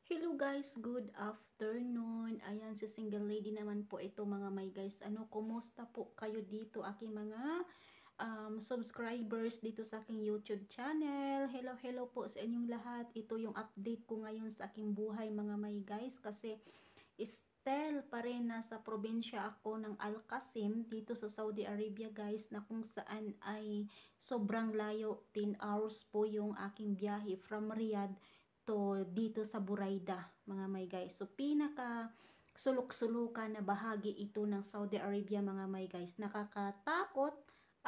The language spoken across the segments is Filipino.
Hello guys, good afternoon. Ayan, si single lady naman po ito mga may guys. Kumusta po kayo dito aking mga subscribers dito sa aking YouTube channel. Hello po sa inyong lahat. Ito yung update ko ngayon sa aking buhay mga may guys kasi still pa rin nasa probinsya ako ng Al Qasim dito sa Saudi Arabia guys, na kung saan ay sobrang layo. 10 hours po yung aking biyahe from Riyadh to dito sa Buraida mga may guys. So pinaka sulok-sulukan na bahagi ito ng Saudi Arabia mga may guys. Nakakatakot.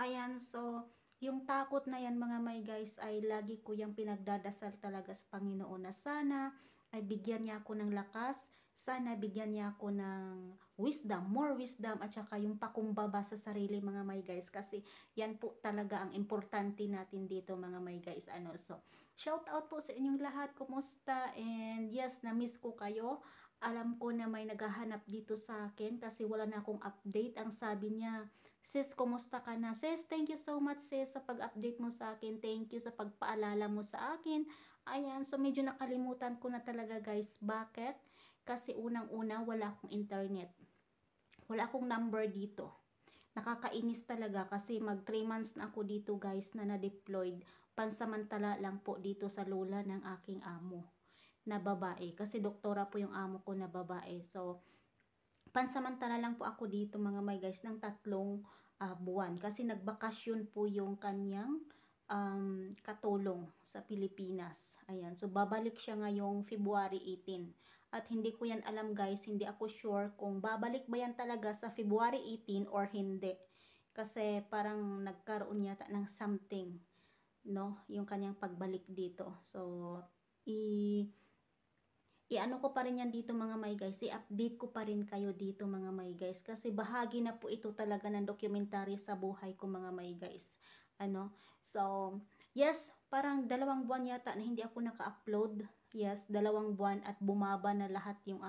Ayan, so yung takot na yan mga may guys ay lagi ko yung pinagdadasal talaga sa Panginoon na sana ay bigyan niya ako ng lakas, sana bigyan niya ako ng wisdom, more wisdom, at saka yung pakumbaba sa sarili mga may guys, kasi yan po talaga ang importante natin dito mga may guys. So shout out po sa inyong lahat, kumusta? And yes, na-miss ko kayo. Alam ko na may naghahanap dito sa akin kasi wala na akong update. Ang sabi niya, sis, kumusta ka na? Sis, thank you so much sis sa pag-update mo sa akin. Thank you sa pagpaalala mo sa akin. Ayan, so medyo nakalimutan ko na talaga guys. Bakit? Kasi unang-una wala akong internet. Wala akong number dito. Nakakainis talaga kasi mag 3 months na ako dito guys na na-deployed. Pansamantala lang po dito sa lola ng aking amo na babae. Kasi doktora po yung amo ko na babae. So, pansamantala lang po ako dito mga may guys ng 3 buwan. Kasi nagbakasyon po yung kanyang katulong sa Pilipinas. Ayan. So, babalik siya ngayong February 18. At hindi ko yan alam guys, hindi ako sure kung babalik ba yan talaga sa February 18 or hindi. Kasi parang nagkaroon yata ng something, no? Yung kanyang pagbalik dito. So, i-ano ko pa rin yan dito mga may guys, i-update ko pa rin kayo dito mga may guys, kasi bahagi na po ito talaga ng dokumentary sa buhay ko mga may guys. So yes, parang 2 buwan yata na hindi ako naka-upload. Yes, 2 buwan at bumaba na lahat yung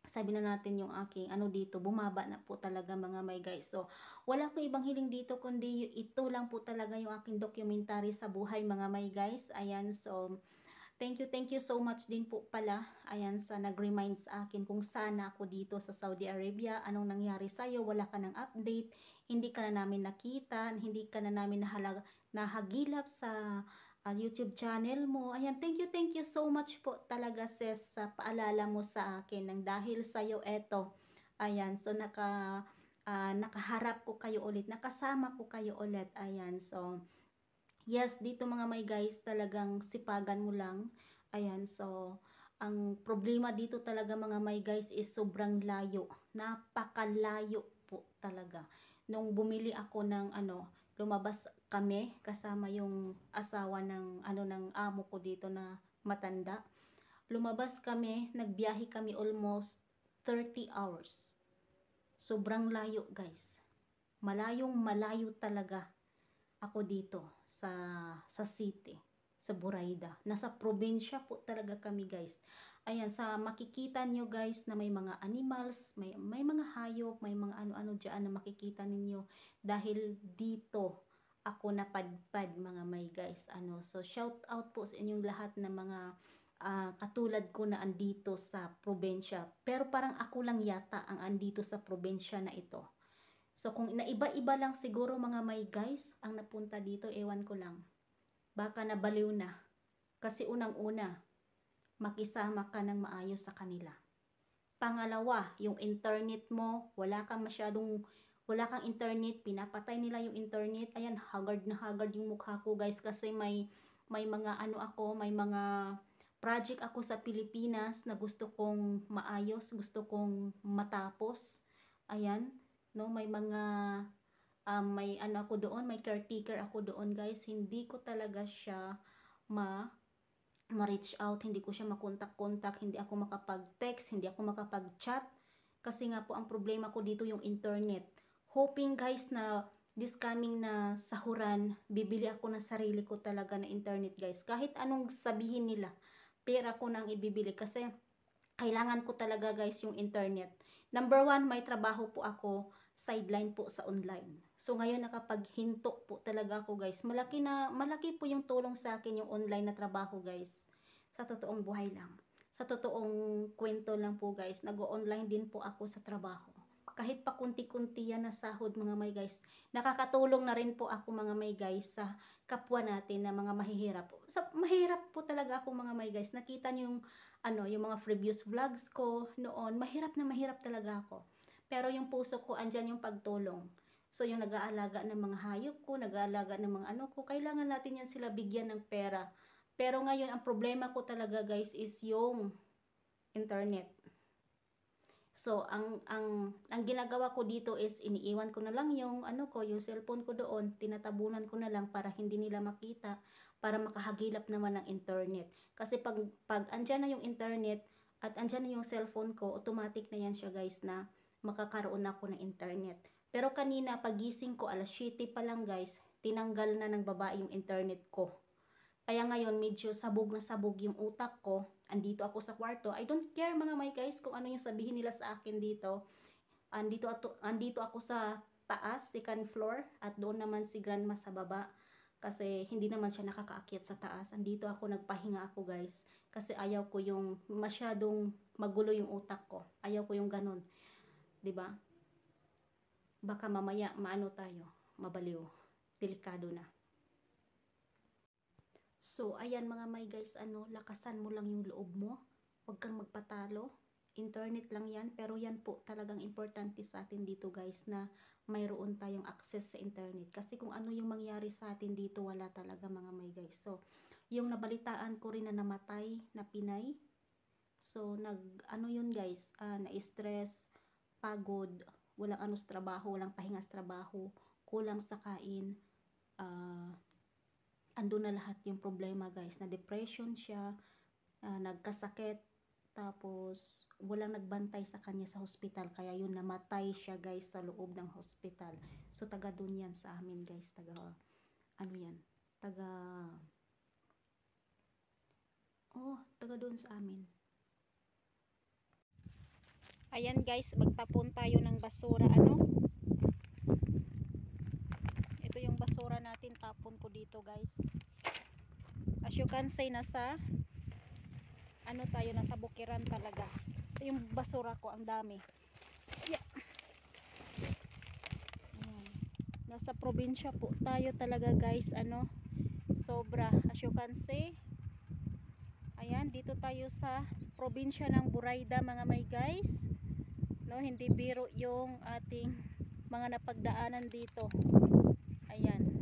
sabi na natin yung aking dito, bumaba na po talaga mga may guys. So, wala ko ibang hiling dito kundi ito lang po talaga yung aking documentary sa buhay mga may guys. Ayan, so thank you so much din po pala. Ayan, sa nag-remind sa akin kung sana ako dito sa Saudi Arabia. Anong nangyari sa'yo? Wala ka ng update. Hindi ka na namin nakita. Hindi ka na namin nahagilap sa YouTube channel mo. Ayan, thank you so much po talaga sis sa paalala mo sa akin. Nang dahil sa'yo eto. Ayan, so nakaharap ko kayo ulit. Nakasama ko kayo ulit. Ayan, so yes, dito mga may guys, talagang sipagan mo lang. Ayan, so ang problema dito talaga mga may guys is sobrang layo. Napakalayo po talaga. Nung bumili ako ng lumabas kami kasama yung asawa ng amo ko dito na matanda. Lumabas kami, nagbiyahe kami almost 30 hours. Sobrang layo guys. Malayong malayo talaga ako dito sa city, sa Buraida. Nasa probinsya po talaga kami guys. Ayan, sa makikita nyo guys na may mga animals, may mga hayop, may mga ano-ano dyan na makikita ninyo dahil dito ako napadpad mga may guys. So shout out po sa inyong lahat na mga katulad ko na andito sa probinsya. Pero parang ako lang yata ang andito sa probinsya na ito. So kung naiba-iba lang siguro mga may guys ang napunta dito, ewan ko lang. Baka nabaliw na. Kasi unang-una, makisama ka ng maayos sa kanila. Pangalawa, yung internet mo, wala kang internet, pinapatay nila yung internet. Ayan, haggard na haggard yung mukha ko guys kasi may mga may mga project ako sa Pilipinas na gusto kong maayos, gusto kong matapos. Ayan, no, may mga may ako doon, may caretaker ako doon guys. Hindi ko talaga siya ma-reach out, hindi ko siya makontak-kontak, hindi ako makapag-text, hindi ako makapag-chat kasi nga po ang problema ko dito yung internet. Hoping guys na this coming na sahuran, bibili ako ng sarili ko talaga na internet guys. Kahit anong sabihin nila, pera ko nang ibibili kasi kailangan ko talaga guys yung internet. Number 1, may trabaho po ako, sideline po sa online. So ngayon nakapaghinto po talaga ako guys. Malaki po yung tulong sa akin yung online na trabaho guys. Sa totoong buhay lang. Sa totoong kwento lang po guys. Nag-online din po ako sa trabaho. Kahit pa kunti-kunti yan na sahod mga may guys. Nakakatulong na rin po ako mga may guys sa kapwa natin na mga mahihirap. Mahirap po talaga ako mga may guys. Nakita niyo yung mga previous vlogs ko noon. Mahirap na mahirap talaga ako. Pero yung puso ko andyan yung pagtulong. So yung nag-aalaga ng mga hayop ko, nag-aalaga ng mga ko, kailangan natin yan sila bigyan ng pera. Pero ngayon ang problema ko talaga guys is yung internet. So ang ginagawa ko dito is iniiwan ko na lang yung yung cellphone ko doon, tinatabunan ko na lang para hindi nila makita, para makahagilap naman ng internet. Kasi pag andyan na yung internet at andyan na yung cellphone ko, automatic na yan siya guys na makakaroon ako ng internet. Pero kanina pagising ko alas 7 pa lang guys, tinanggal na ng babae yung internet ko. Kaya ngayon medyo sabog na sabog yung utak ko. Andito ako sa kwarto. I don't care mga my guys kung ano yung sabihin nila sa akin dito. Andito ako sa taas, second floor, at doon naman si grandma sa baba. Kasi hindi naman siya nakakaakyat sa taas. Andito ako, nagpahinga ako guys. Kasi ayaw ko yung masyadong magulo yung utak ko. Ayaw ko yung ganun. 'Di ba? Baka mamaya mabaliw, delikado na. So ayan mga may guys, lakasan mo lang yung loob mo, huwag kang magpatalo. Internet lang yan, pero yan po talagang importante sa atin dito guys, na mayroon tayong access sa internet. Kasi kung ano yung mangyari sa atin dito, wala talaga mga may guys. So yung nabalitaan ko rin na namatay na Pinay, so yun guys, na-stress, pagod, walang sa trabaho, walang pahinga sa trabaho, kulang sa kain, ando na lahat yung problema guys, na depression siya, nagkasakit, tapos walang nagbantay sa kanya sa hospital, kaya yun namatay siya guys sa loob ng hospital. So taga dun yan sa amin guys, taga dun sa amin. Ayan guys, magtapon tayo ng basura. Ito yung basura natin, tapon ko dito guys. As you can see, nasa bukiran talaga. Ito yung basura ko, ang dami. Yeah. Nasa probinsya po tayo talaga guys, sobra. As you can see, ayan, dito tayo sa probinsya ng Buraida mga may guys. Hindi biro yung ating mga napagdaanan dito. Ayan,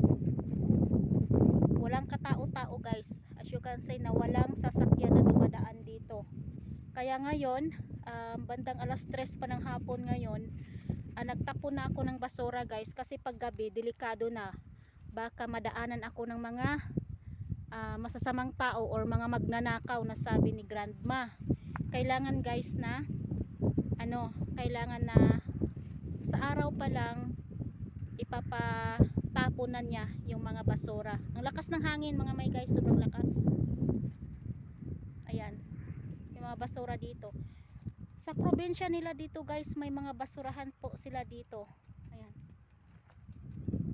walang katao-tao guys. As you can see, na walang sasakyan na dumadaan dito. Kaya ngayon, bandang alas 3 pa ng hapon ngayon, nagtapon na ako ng basura guys, kasi paggabi delikado na, baka madaanan ako ng mga masasamang tao or mga magnanakaw, na sabi ni grandma. Kailangan guys na kailangan na sa araw pa lang ipapatapunan niya yung mga basura. Ang lakas ng hangin mga may guys, sobrang lakas. Ayan, yung mga basura dito. Sa probinsya nila dito guys, may mga basurahan po sila dito. Ayan,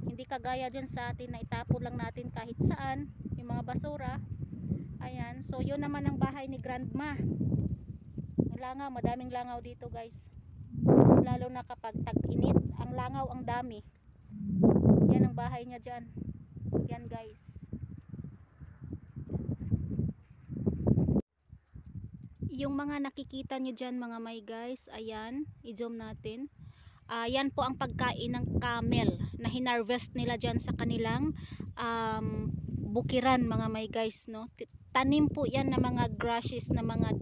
hindi kagaya dyan sa atin na itapon lang natin kahit saan yung mga basura. Ayan, so yun naman ang bahay ni grandma. Langaw, madaming langaw dito guys, lalo na kapag tag-init, ang langaw ang dami. Yan ang bahay niya dyan. Yan guys, yung mga nakikita nyo dyan mga may guys, ayan, i-zoom natin. Yan po ang pagkain ng camel na hinarvest nila dyan sa kanilang bukiran mga may guys, tanim po yan na mga grasses, na mga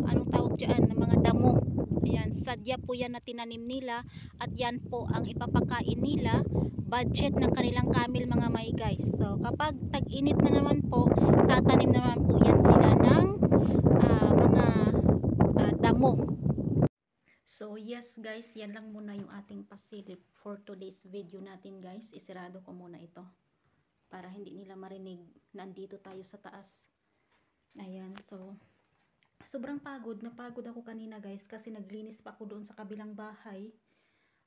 anong tawag dyan, na mga damo. Ayan, sadya po yan na tinanim nila, at yan po ang ipapakain nila, budget ng kanilang camel mga may guys. So kapag tag-init na naman po, tatanim naman po yan sila ng mga damo. So yes guys, yan lang muna yung ating pasilip for today's video natin guys. Isirado ko muna ito para hindi nila marinig nandito tayo sa taas. Ayan, so sobrang napagod ako kanina guys, kasi naglinis pa ako doon sa kabilang bahay.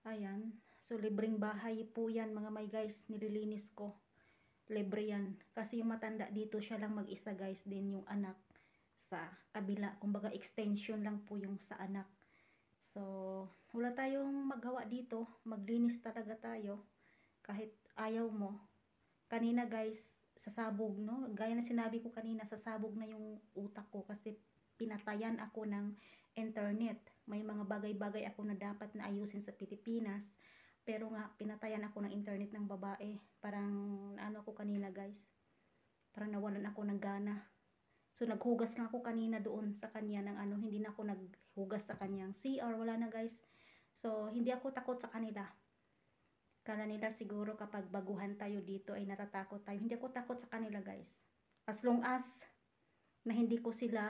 Ayan, So, libreng bahay po yan mga may guys, nililinis ko. Libre yan. Kasi yung matanda dito, siya lang mag-isa guys, din yung anak sa kabila. Kumbaga, extension lang po yung sa anak. So, wala tayong magawa dito. Maglinis talaga tayo. Kahit ayaw mo. Kanina guys, sasabog, no? Gaya na sinabi ko kanina, sasabog na yung utak ko kasi pinatayan ako ng internet. May mga bagay-bagay ako na dapat na ayusin sa Pilipinas. Pero nga, pinatayan ako ng internet ng babae. Parang, ano ako kanina guys. Parang nawalan ako ng gana. So, naghugas na ako kanina doon sa kanya ng ano, hindi na ako naghugas sa kanyang CR, wala na guys. So, hindi ako takot sa kanila. Kala nila siguro kapag baguhan tayo dito ay natatakot tayo. Hindi ako takot sa kanila guys. As long as na hindi ko sila,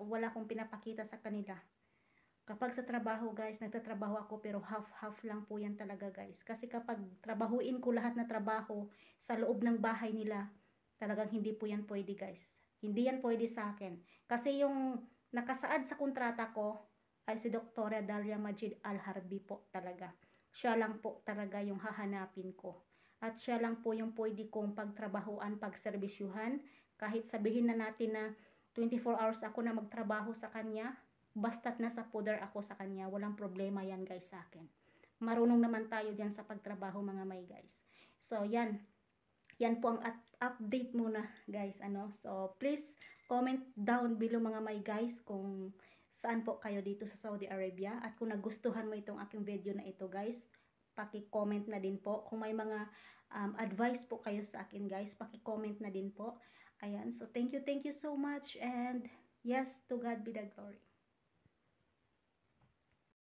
wala akong pinapakita sa kanila. Kapag sa trabaho guys, nagtatrabaho ako pero half-half lang po yan talaga guys. Kasi kapag trabahuin ko lahat na trabaho sa loob ng bahay nila, talagang hindi po yan pwede guys. Hindi yan pwede sa akin. Kasi yung nakasaad sa kontrata ko ay si Dr. Dalia Majid Al-Harbi po talaga. Siya lang po talaga yung hahanapin ko. At siya lang po yung pwede kong pagtrabahuan, pagserbisyuhan. Kahit sabihin na natin na 24 hours ako na magtrabaho sa kanya, basta't nasa poder ako sa kanya, walang problema yan guys sa akin. Marunong naman tayo dyan sa pagtrabaho mga may guys. So yan, yan po ang update muna guys. So please comment down below mga may guys kung saan po kayo dito sa Saudi Arabia. At kung nagustuhan mo itong aking video na ito guys, paki-comment na din po. Kung may mga advice po kayo sa akin guys, paki-comment na din po. Ayan, so thank you so much and yes, to God be the glory.